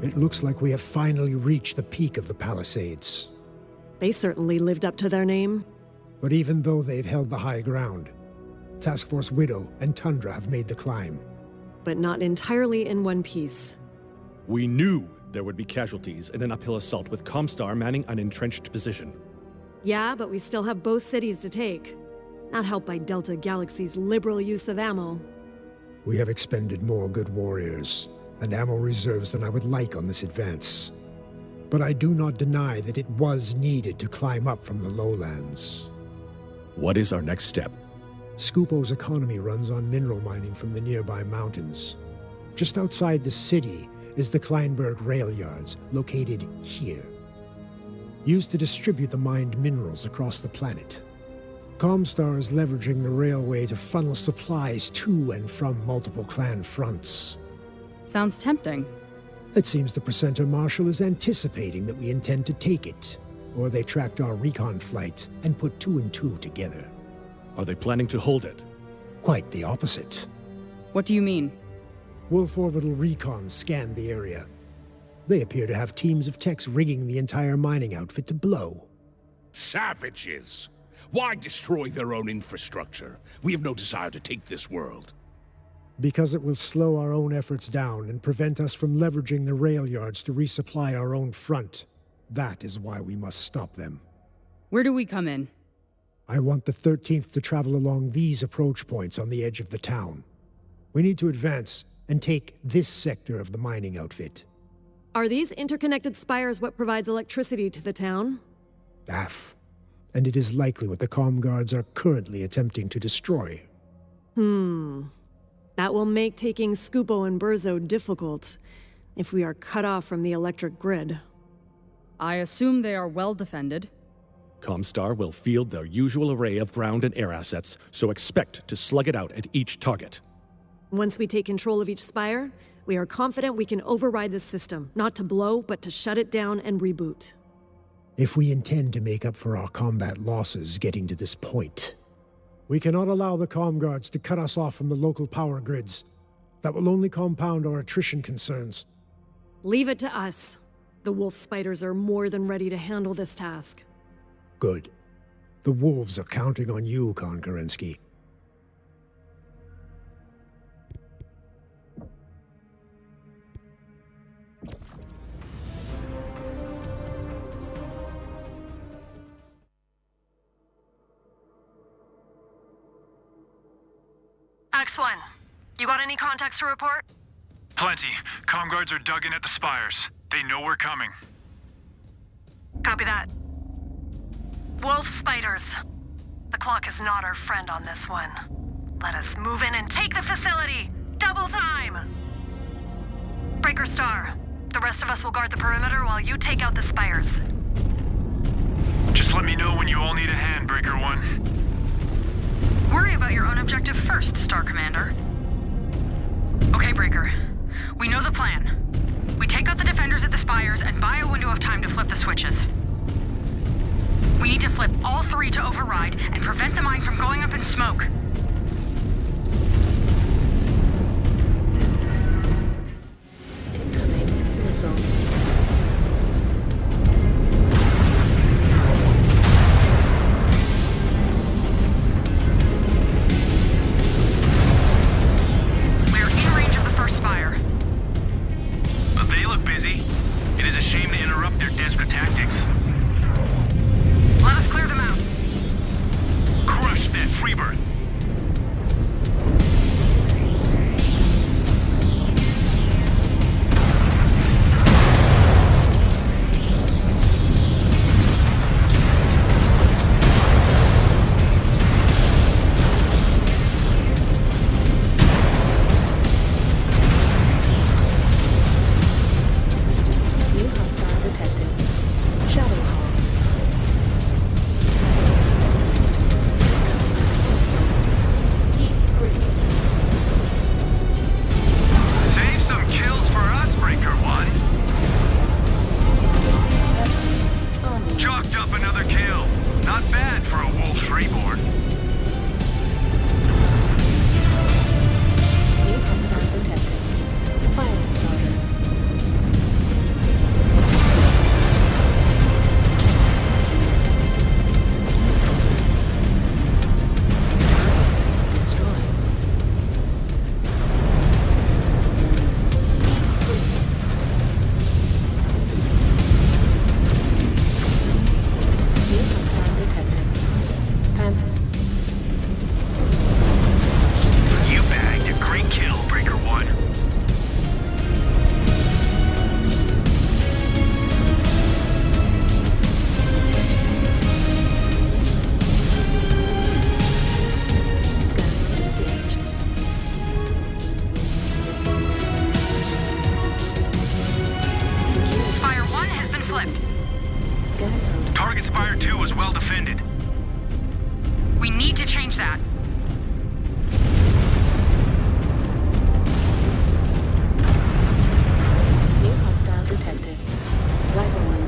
It looks like we have finally reached the peak of the Palisades. They certainly lived up to their name. But even though they've held the high ground, Task Force Widow and Tundra have made the climb. But not entirely in one piece. We knew there would be casualties in an uphill assault with Comstar manning an entrenched position. Yeah, but we still have both cities to take. Not helped by Delta Galaxy's liberal use of ammo. We have expended more good warriors and ammo reserves than I would like on this advance. But I do not deny that it was needed to climb up from the lowlands. What is our next step? Scupo's economy runs on mineral mining from the nearby mountains. Just outside the city is the Kleinberg rail yards, located here. Used to distribute the mined minerals across the planet. Comstar is leveraging the railway to funnel supplies to and from multiple clan fronts. Sounds tempting. It seems the Presenter Marshal is anticipating that we intend to take it, or they tracked our recon flight and put 2 and 2 together. Are they planning to hold it? Quite the opposite. What do you mean? Wolf Orbital Recon scanned the area. They appear to have teams of techs rigging the entire mining outfit to blow. Savages! Why destroy their own infrastructure? We have no desire to take this world. Because it will slow our own efforts down and prevent us from leveraging the rail yards to resupply our own front. That is why we must stop them. Where do we come in? I want the 13th to travel along these approach points on the edge of the town. We need to advance and take this sector of the mining outfit. Are these interconnected spires what provides electricity to the town? AF. And it is likely what the comm guards are currently attempting to destroy. That will make taking Scupo and Burzo difficult, if we are cut off from the electric grid. I assume they are well defended. Comstar will field their usual array of ground and air assets, so expect to slug it out at each target. Once we take control of each spire, we are confident we can override the system, not to blow, but to shut it down and reboot. If we intend to make up for our combat losses getting to this point, we cannot allow the comm guards to cut us off from the local power grids. That will only compound our attrition concerns. Leave it to us. The wolf spiders are more than ready to handle this task. Good. The wolves are counting on you, Konkurensky. X1, you got any contacts to report? Plenty. Comm guards are dug in at the spires. They know we're coming. Copy that. Wolf spiders. The clock is not our friend on this one. Let us move in and take the facility! Double time! Breaker Star, the rest of us will guard the perimeter while you take out the spires. Just let me know when you all need a hand, Breaker 1. Worry about your own objective first, Star Commander. Okay, Breaker. We know the plan. We take out the defenders at the spires and buy a window of time to flip the switches. We need to flip all 3 to override and prevent the mine from going up in smoke. Incoming missile. They look busy. It is a shame to interrupt their desperate tactics. Let us clear them out. Crush that freebird. New hostile detected. Shadow Hawk. flipped. Scan mode. Target Spire 2 was well defended. We need to change that. New hostile detected. Rifle 1.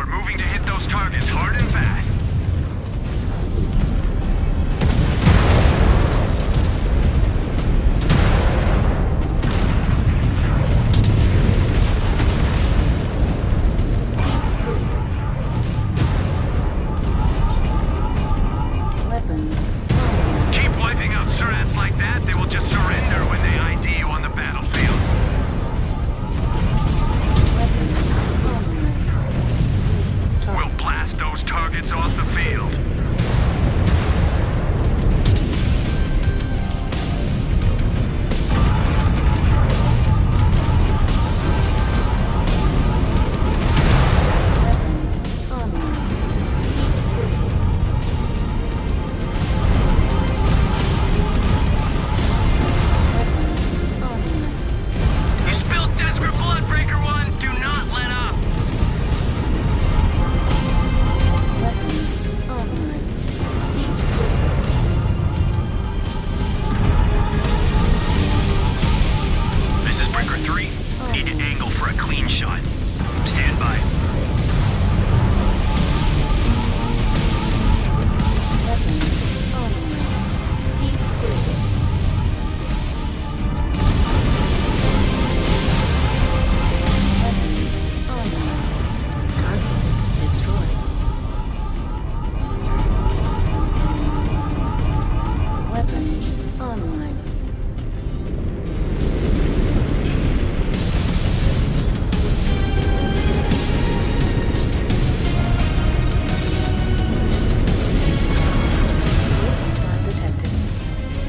Moving to hit those targets hard and fast.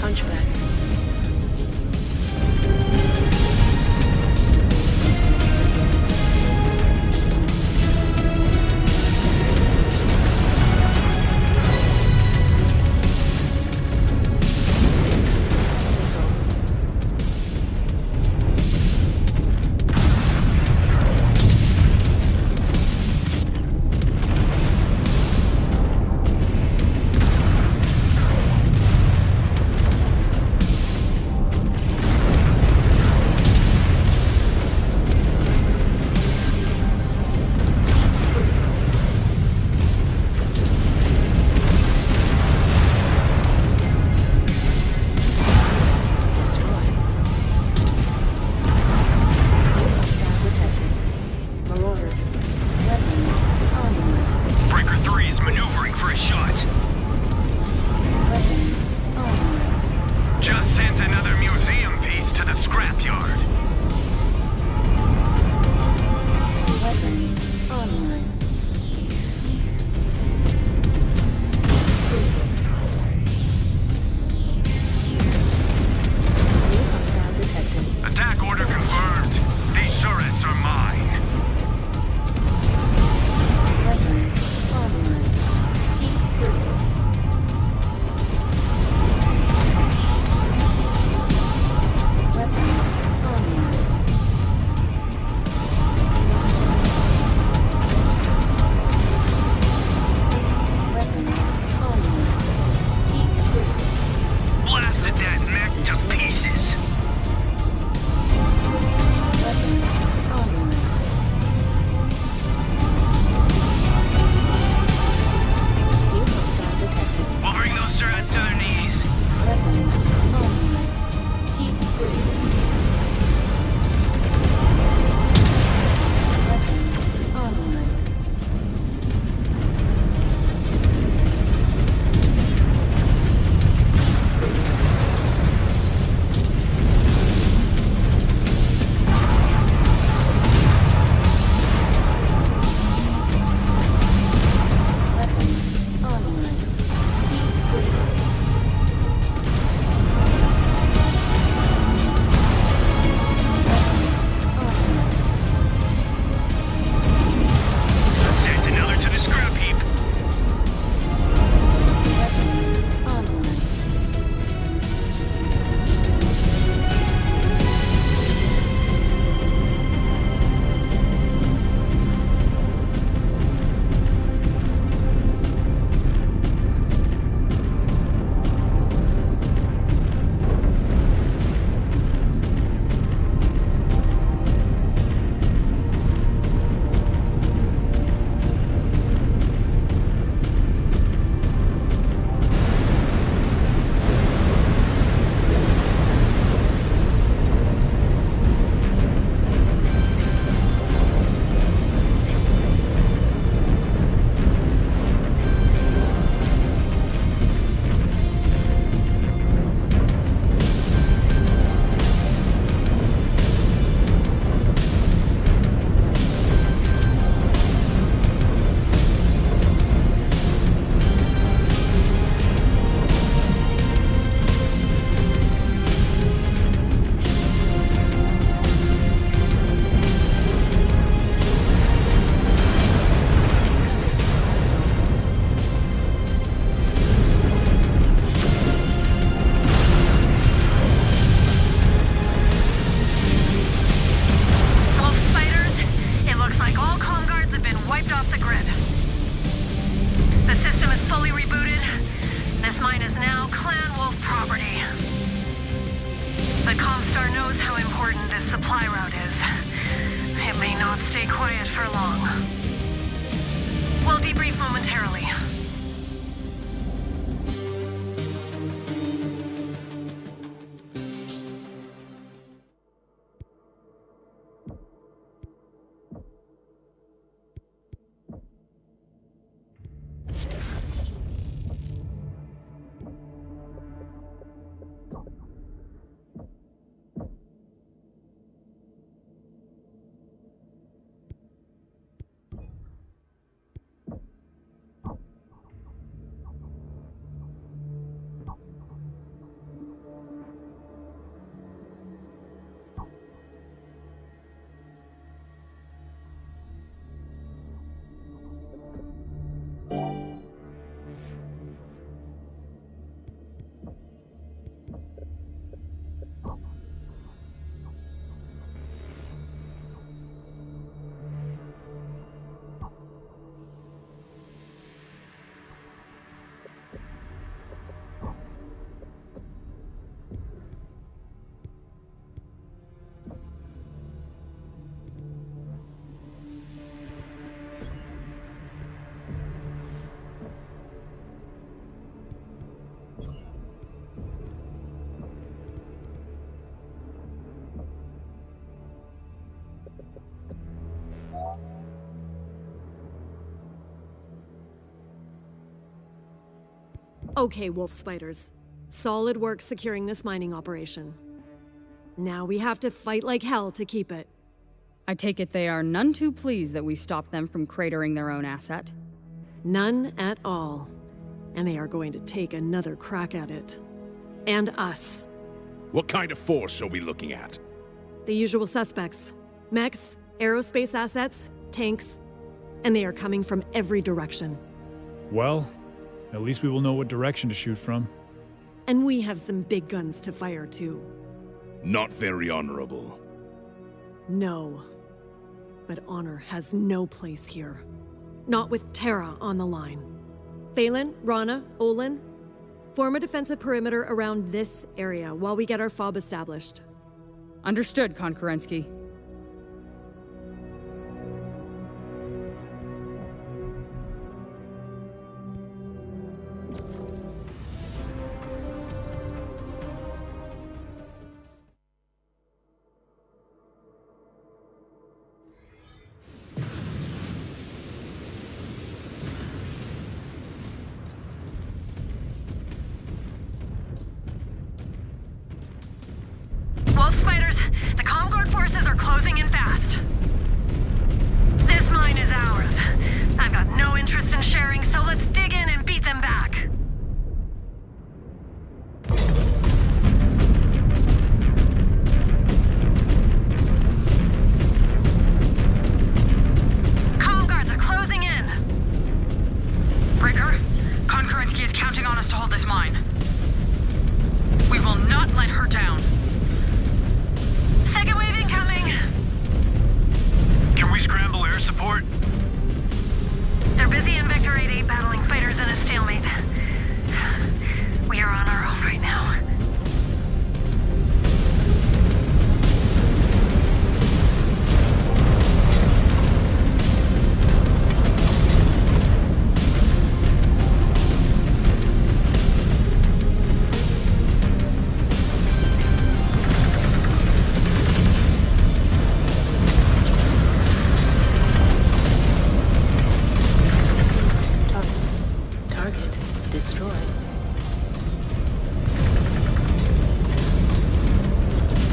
Hunchback. Okay, wolf spiders. Solid work securing this mining operation. Now we have to fight like hell to keep it. I take it they are none too pleased that we stopped them from cratering their own asset. None at all. And they are going to take another crack at it. And us. What kind of force are we looking at? The usual suspects. Mechs, aerospace assets, tanks. And they are coming from every direction. Well, at least we will know what direction to shoot from. And we have some big guns to fire too. Not very honorable. No. But honor has no place here. Not with Terra on the line. Phelan, Rana, Olin, form a defensive perimeter around this area while we get our fob established. Understood, Konkurensky. Wolf Spiders, the Comguard forces are closing in fast. This mine is ours. I've got no interest in sharing, so let's dig in and beat them back. Comguards are closing in. Breaker, Konkurensky is counting on us to hold this mine. We will not let her down. Second wave incoming! Can we scramble air support? They're busy in Vector 8-8 battling fighters in a stalemate. We are on our own right now. Target destroyed.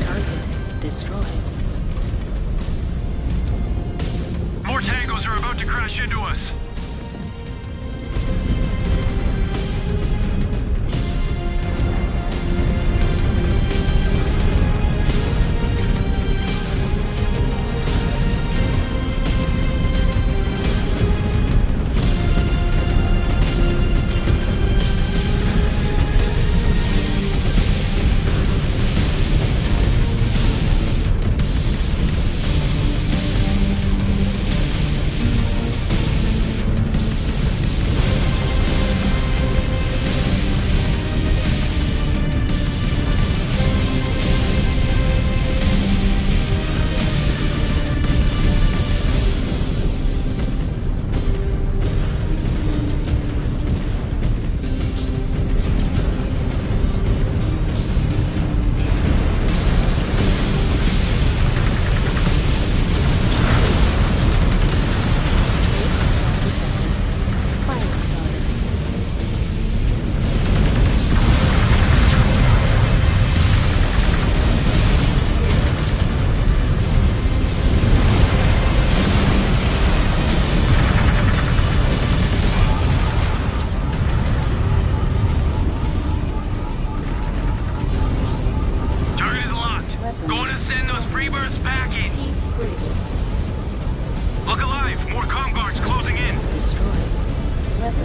Target destroyed. More tangos are about to crash into us.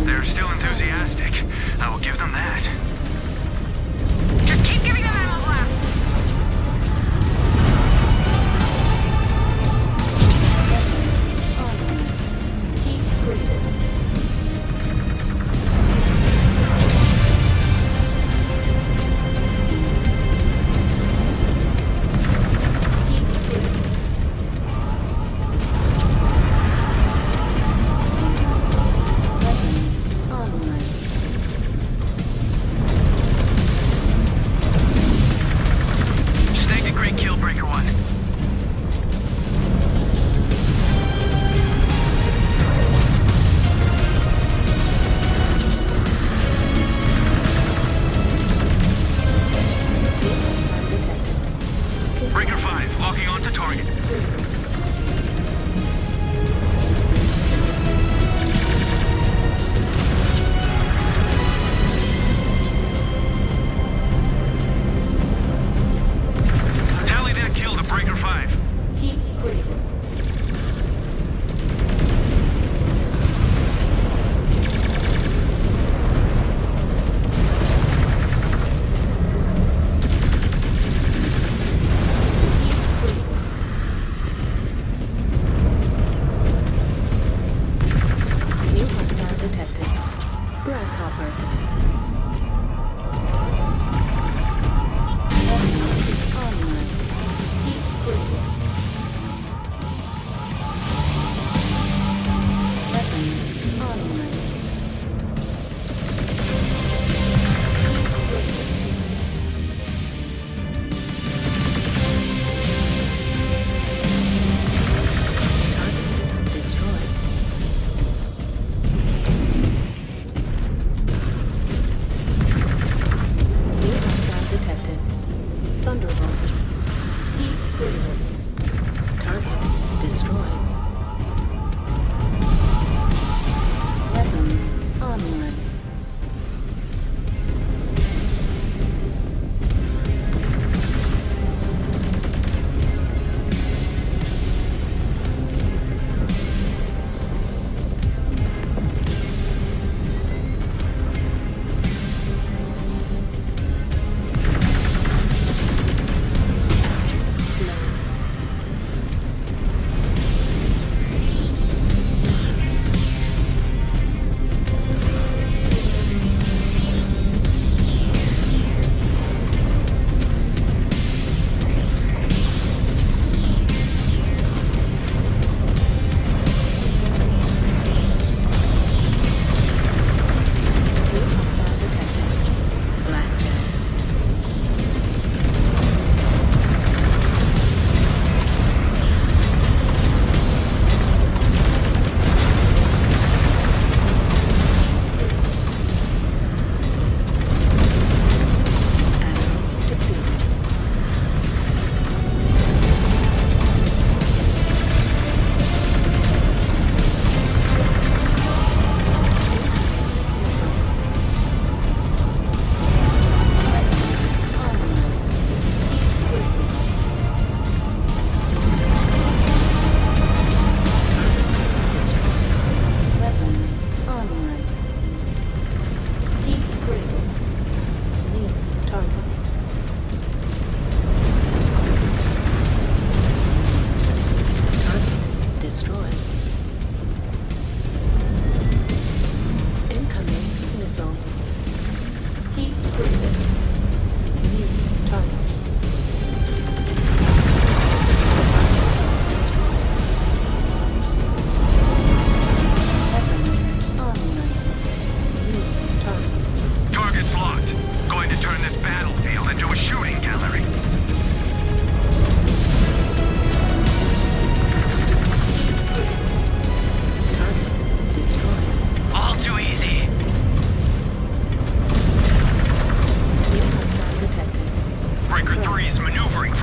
They're still enthusiastic. I will give them that. Just keep giving them ammo blast!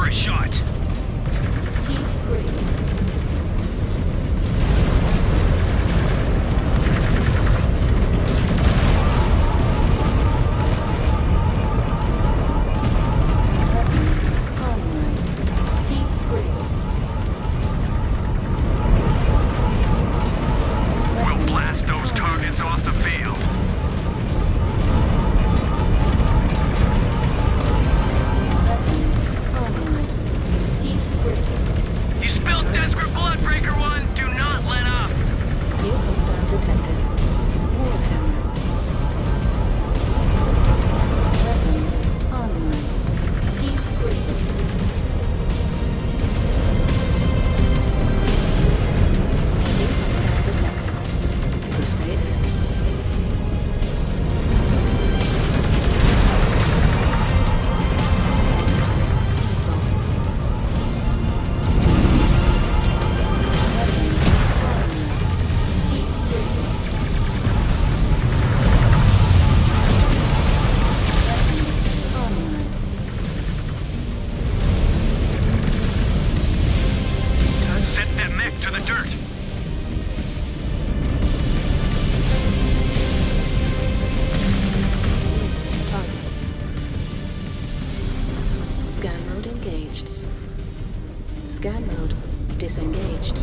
for a shot. Keep green. Weapons online. Keep green. We'll blast those targets off the field. Weapons online. Keep green. You spilled desperate blood, Breaker One. Do not let up. New hostile detected. Warhammer. Weapons online. Keep green. New hostile detected. Crusader. Cancel. Weapons online. Keep green. Weapons online. Send that mech to the dirt. Target. Scan mode engaged. Scan mode disengaged.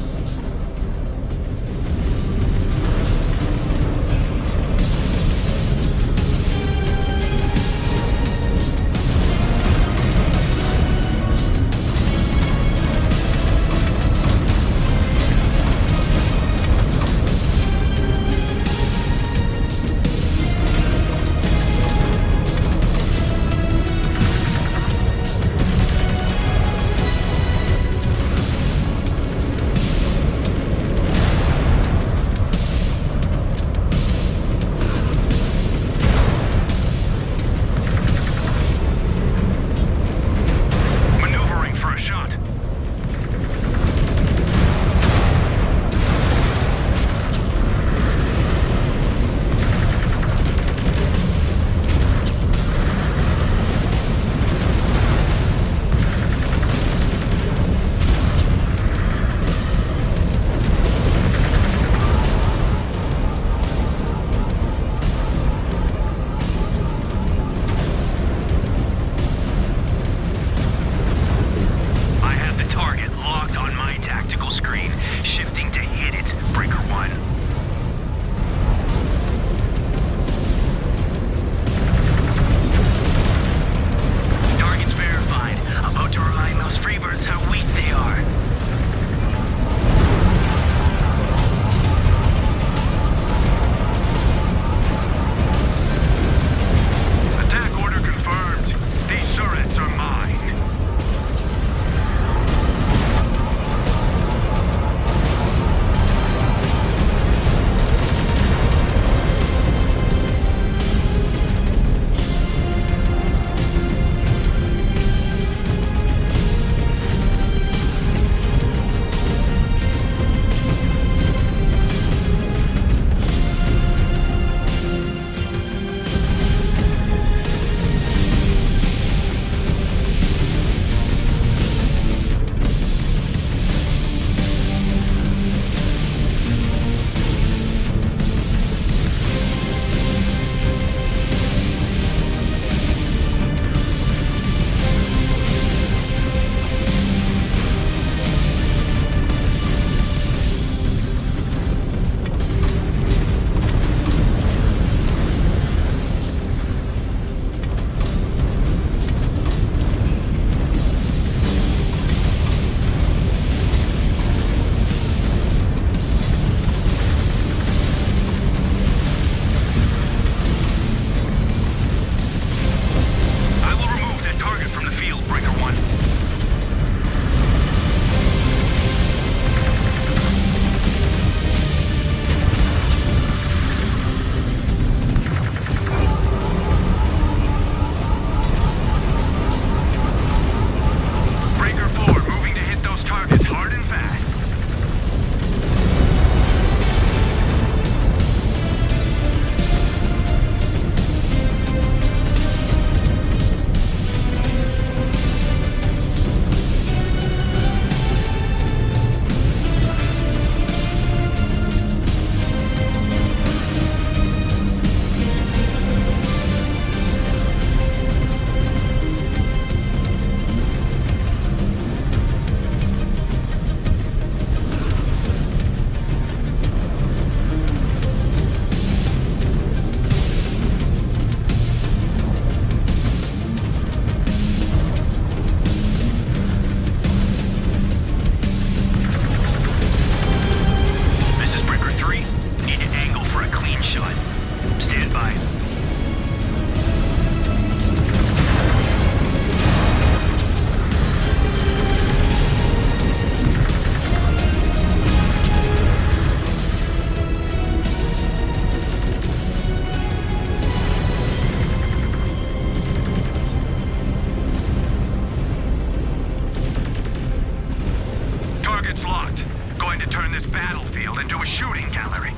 this battlefield into a shooting gallery.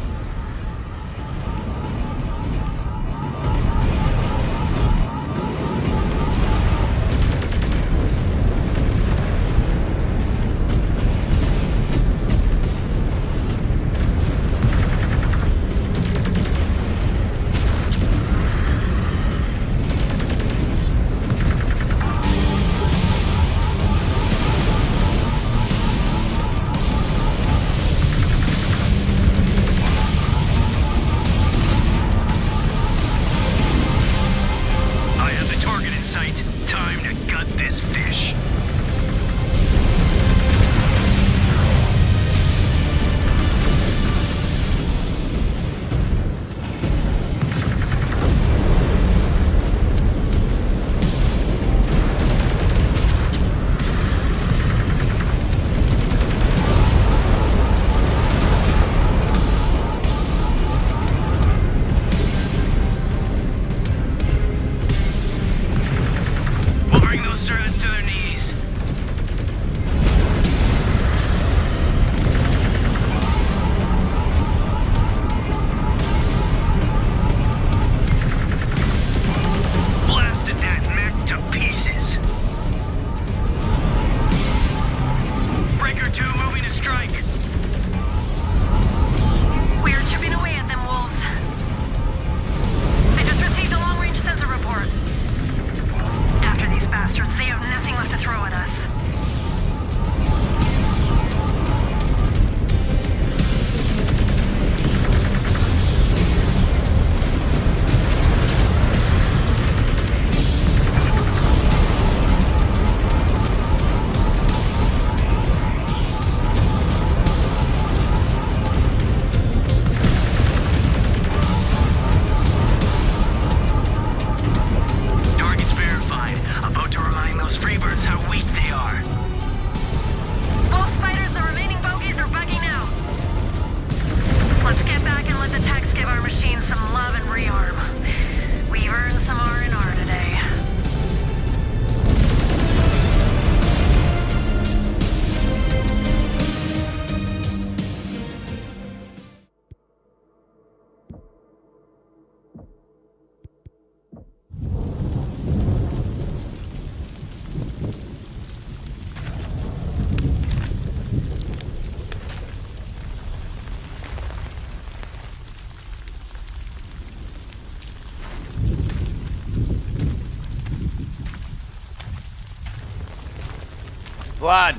Vlad.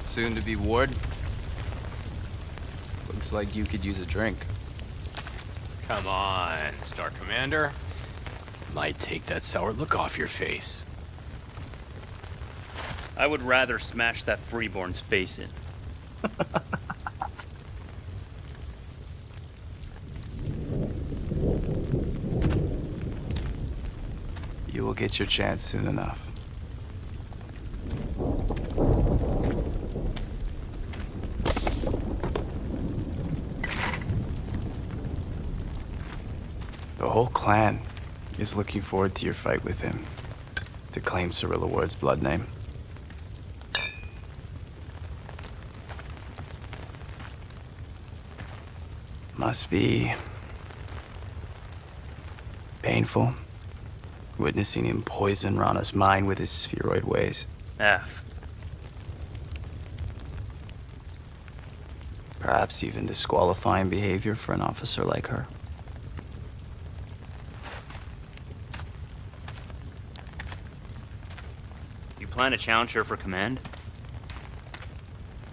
Soon to be ward. Looks like you could use a drink. Come on, Star Commander. Might take that sour look off your face. I would rather smash that freeborn's face in. You will get your chance soon enough. The whole clan is looking forward to your fight with him, to claim Cirilla Ward's blood name. Must be painful, witnessing him poison Rana's mind with his spheroid ways. F. Perhaps even disqualifying behavior for an officer like her. You plan to challenge her for command?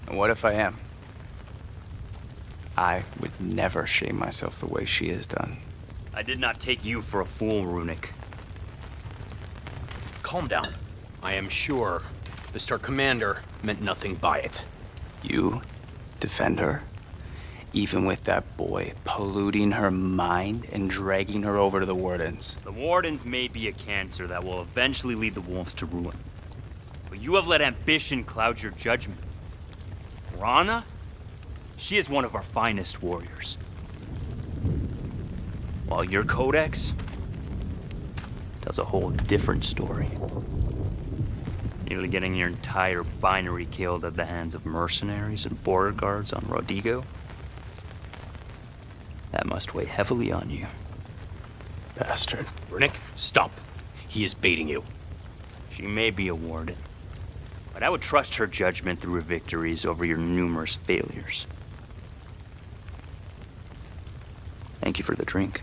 And what if I am? I would never shame myself the way she has done. I did not take you for a fool, Runic. Calm down. I am sure the Star Commander meant nothing by it. You defend her? Even with that boy polluting her mind and dragging her over to the Wardens? The Wardens may be a cancer that will eventually lead the Wolves to ruin. But you have let ambition cloud your judgment. Rana? She is one of our finest warriors. While your codex tells a whole different story. Nearly getting your entire binary killed at the hands of mercenaries and border guards on Rodrigo? That must weigh heavily on you, bastard. Nick, stop. He is baiting you. She may be a warden, but I would trust her judgment through her victories over your numerous failures. Thank you for the drink.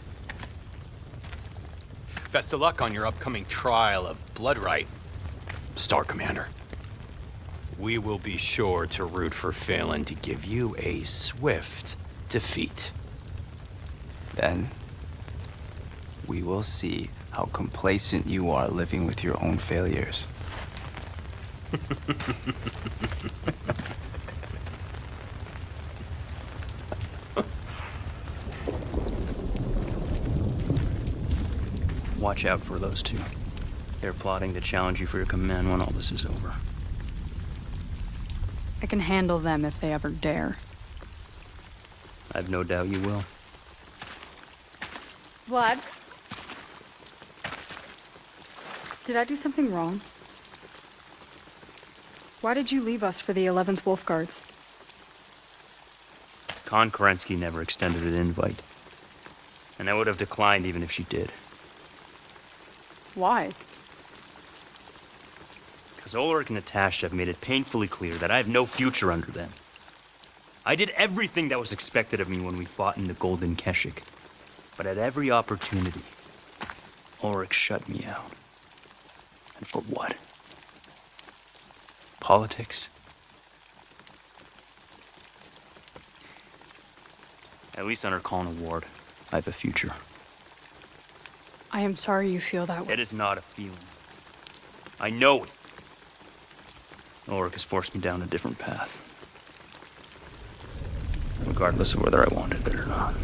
Best of luck on your upcoming trial of Bloodright, Star Commander. We will be sure to root for Phelan to give you a swift defeat. Then, we will see how complacent you are living with your own failures. Watch out for those two. They're plotting to challenge you for your command when all this is over. I can handle them if they ever dare. I've no doubt you will. Vlad? Did I do something wrong? Why did you leave us for the 11th Wolf Guards? Con Kerensky never extended an invite. And I would have declined even if she did. Why? Because Ulrich and Natasha have made it painfully clear that I have no future under them. I did everything that was expected of me when we fought in the Golden Keshik. But at every opportunity, Ulrich shut me out. And for what? Politics? At least under Colin Award, I have a future. I am sorry you feel that way. It is not a feeling. I know it. Ulrich has forced me down a different path. Regardless of whether I wanted it or not.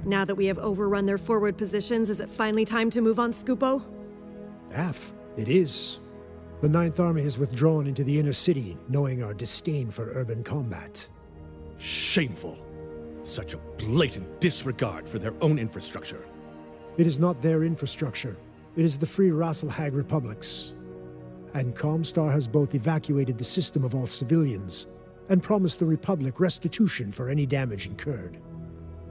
Now that we have overrun their forward positions, is it finally time to move on, Scupo? It is. The Ninth Army has withdrawn into the inner city, knowing our disdain for urban combat. Shameful. Such a blatant disregard for their own infrastructure. It is not their infrastructure. It is the Free Rasselhag Republics. And Comstar has both evacuated the system of all civilians and promised the Republic restitution for any damage incurred.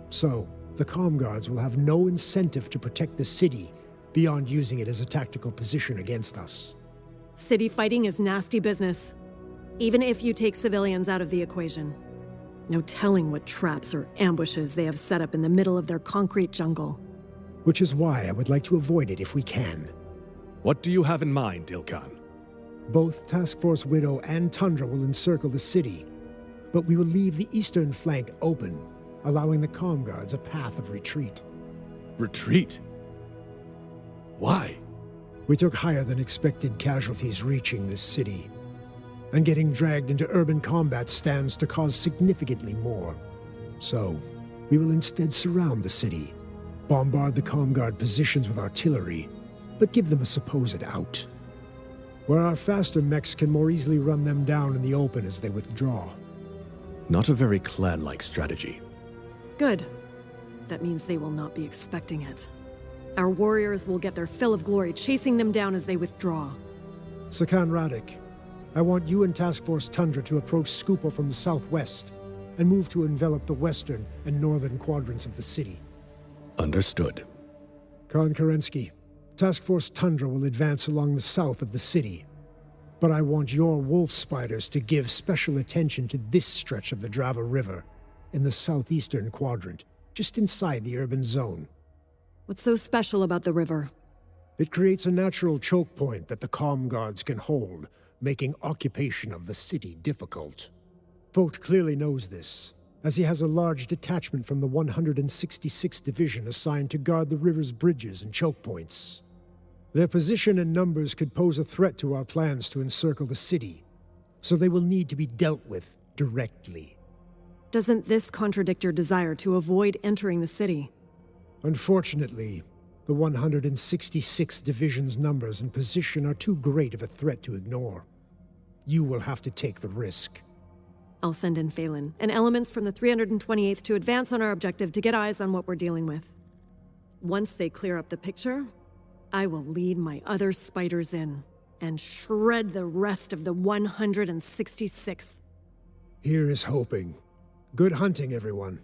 So, the Comm Guards will have no incentive to protect the city beyond using it as a tactical position against us. City fighting is nasty business, even if you take civilians out of the equation. No telling what traps or ambushes they have set up in the middle of their concrete jungle. Which is why I would like to avoid it if we can. What do you have in mind, Ilkan? Both Task Force Widow and Tundra will encircle the city, but we will leave the eastern flank open, allowing the Comm Guards a path of retreat. Retreat? Why? We took higher than expected casualties reaching this city, and getting dragged into urban combat stands to cause significantly more. So, we will instead surround the city, bombard the Comguard positions with artillery, but give them a supposed out, where our faster mechs can more easily run them down in the open as they withdraw. Not a very clan-like strategy. Good. That means they will not be expecting it. Our warriors will get their fill of glory chasing them down as they withdraw. Sakan Radik, I want you and Task Force Tundra to approach Skupo from the southwest and move to envelop the western and northern quadrants of the city. Understood. Khan Kerensky, Task Force Tundra will advance along the south of the city, but I want your wolf spiders to give special attention to this stretch of the Drava River in the southeastern quadrant, just inside the urban zone. What's so special about the river? It creates a natural choke point that the Comm Guards can hold, making occupation of the city difficult. Vogt clearly knows this, as he has a large detachment from the 166th Division assigned to guard the river's bridges and choke points. Their position and numbers could pose a threat to our plans to encircle the city, so they will need to be dealt with directly. Doesn't this contradict your desire to avoid entering the city? Unfortunately, the 166th Division's numbers and position are too great of a threat to ignore. You will have to take the risk. I'll send in Phelan and elements from the 328th to advance on our objective to get eyes on what we're dealing with. Once they clear up the picture, I will lead my other spiders in and shred the rest of the 166th. Here is hoping. Good hunting, everyone.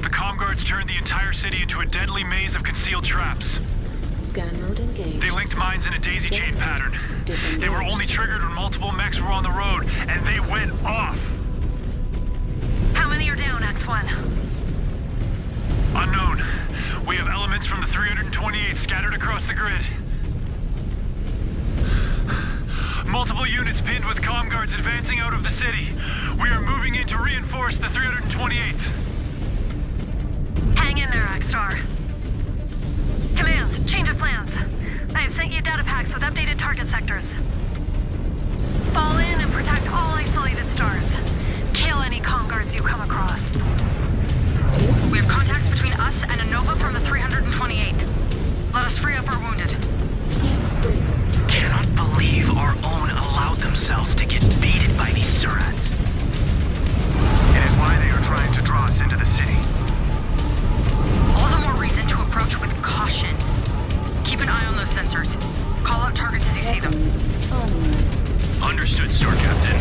The Comm Guards turned the entire city into a deadly maze of concealed traps. Scan mode engaged. They linked mines in a daisy chain pattern. Disengage. They were only triggered when multiple mechs were on the road, and they went off. How many are down, X1? Unknown. We have elements from the 328 scattered across the grid. Multiple units pinned with Comm Guards advancing out of the city. We are moving in to reinforce the 328th. Hang in there, X-Star. Commands, change of plans. I have sent you data packs with updated target sectors. Fall in and protect all isolated stars. Kill any Comm Guards you come across. We have contacts between us and a Nova from the 328th. Let us free up our wounded. Cannot believe our own allowed themselves to get baited by these Surats. It is why they are trying to draw us into the city. All the more reason to approach with caution. Keep an eye on those sensors. Call out targets as you see them. Understood, Star Captain.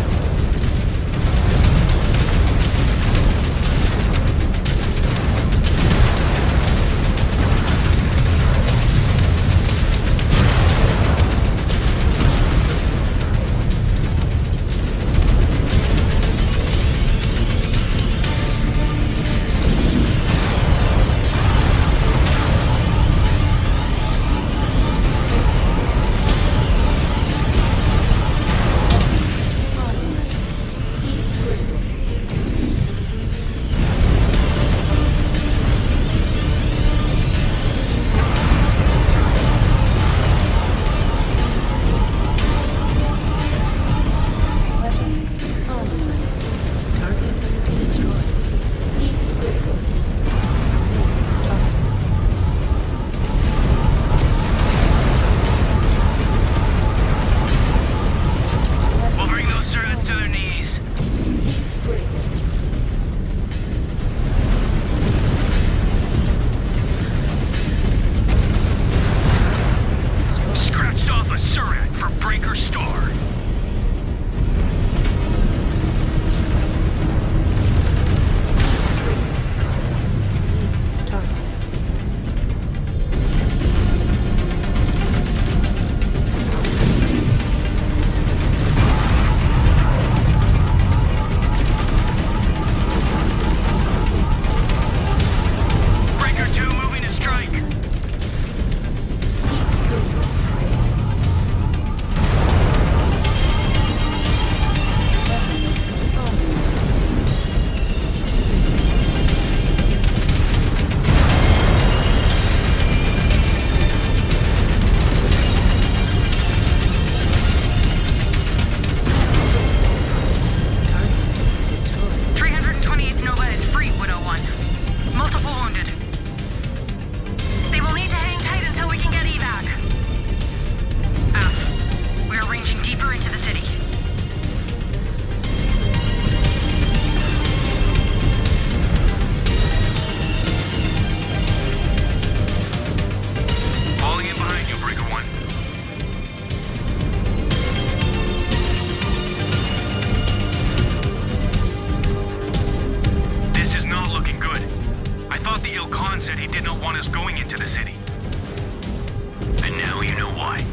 want us going into the city. And now you know why.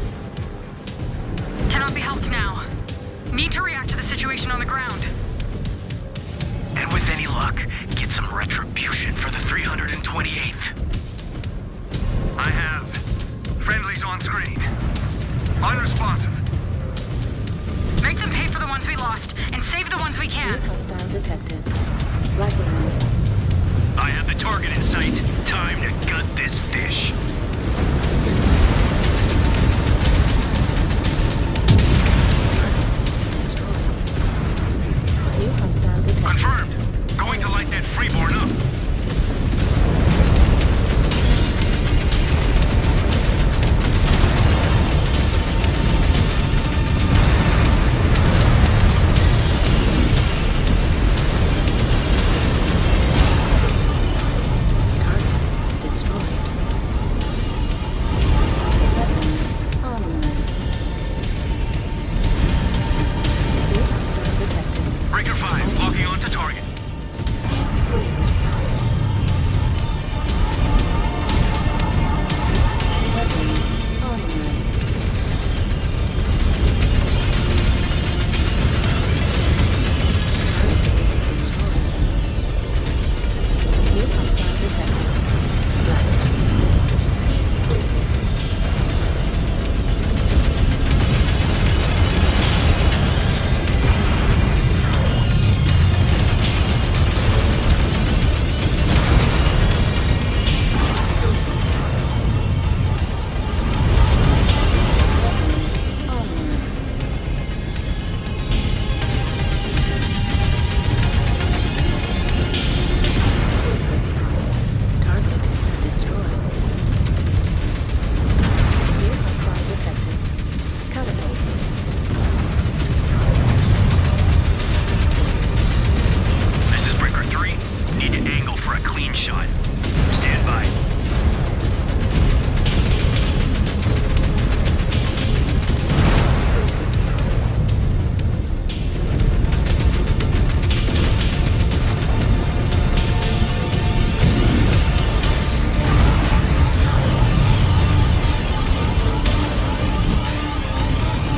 Cannot be helped now. Need to react to the situation on the ground. And with any luck, get some retribution for the 328th. I have friendlies on screen. Unresponsive. Make them pay for the ones we lost, and save the ones we can. New hostile detected. Rifle line. I have the target in sight. Time to gut this fish. Destroyed. New hostile detected. Confirmed. Going to light that freeborn up. Target destroyed. Weapons online. New hostile detected. Breaker 5, locking onto target. Weapons online. Target destroyed. New hostile detected. Weapons online. Target destroyed. New hostile detected. Catapult. This is Breaker 3. Need to angle for a clean shot. Stand by.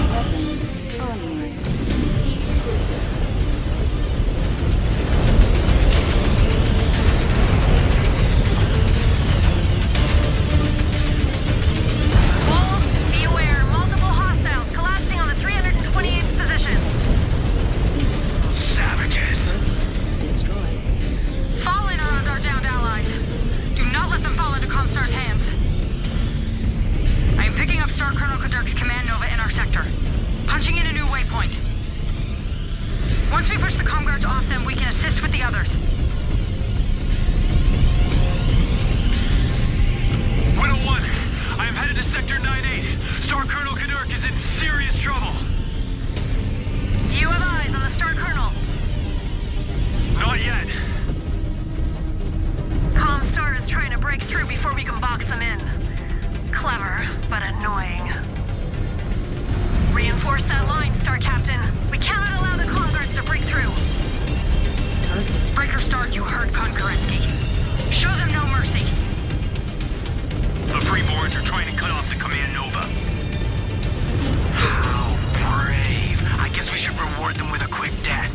Weapons online. Wolf, be aware. Multiple hostiles collapsing on the 328th position. Savages. Destroyed. Fall in around our downed allies. Do not let them fall into Comstar's hands. I am picking up Star Colonel Kadurk's command nova in our sector. Punching in a new waypoint. Once we push the comm guards off them, we can assist with the others. 101, I am headed to Sector 9-8. Star Colonel Kadurk is in serious trouble. Do you have eyes on the Star Colonel? Not yet. Comstar is trying to break through before we can box them in. Clever, but annoying. Reinforce that line, Star Captain. We cannot allow the comm guards to break through. Target. Breaker Star, you heard Konkurensky. Show them no mercy. The Freeborns are trying to cut off the command nova. How brave. I guess we should reward them with a quick death.